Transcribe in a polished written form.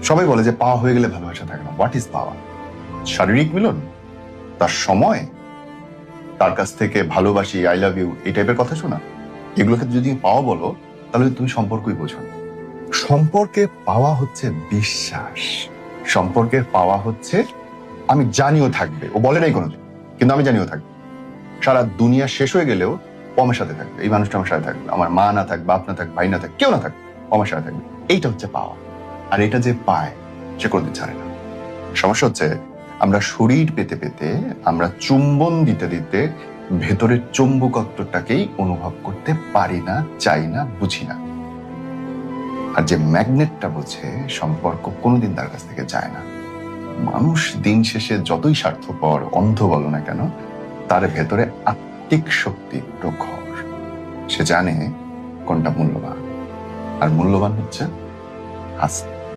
সবাই বলে যে পাওয়া হয়ে গেলে ভালোবাসা থাকে না। হোয়াট ইজ পাওয়া? শারীরিক মিলন, তার সময়, তার কাছ থেকে ভালোবাসি, আই লাভ ইউ এই টাইপের কথা শোনা, এগুলোকে যদি পাওয়া বলো তাহলে তুমি সম্পর্কই বোঝো না। সম্পর্কে পাওয়া হচ্ছে বিশ্বাস। সম্পর্কের পাওয়া হচ্ছে আমি জানিও থাকবে, ও বলে নাই কোনোদিন, কিন্তু আমি জানিও থাকবে। সারা দুনিয়া শেষ হয়ে গেলেও ও আমার সাথে থাকবে, এই মানুষটা আমার সাথে থাকবে। আমার মা না থাক, বাপ না থাক, ভাই না থাক, কেউ না থাক, ও আমার সাথে থাকবে। এইটা হচ্ছে পাওয়া। আর এটা যে পায় সে কোনোদিন ছাড়ে না। সমস্যা হচ্ছে আমরা শরীর পেতে পেতে, আমরা চুম্বন দিতে দিতে ভেতরের চৌম্বকত্বটাকেই অনুভব করতে পারি না, চাই না, বুঝি না। আর যে ম্যাগনেটটা বোঝে সম্পর্ক কোনোদিন তার কাছ থেকে যায় না। মানুষ দিন শেষে যতই স্বার্থপর, অন্ধ বলো না কেন, তার ভেতরে আত্মিক শক্তি প্রখর। সে জানে কোনটা মূল্যবান, আর মূল্যবান হচ্ছে হাসি।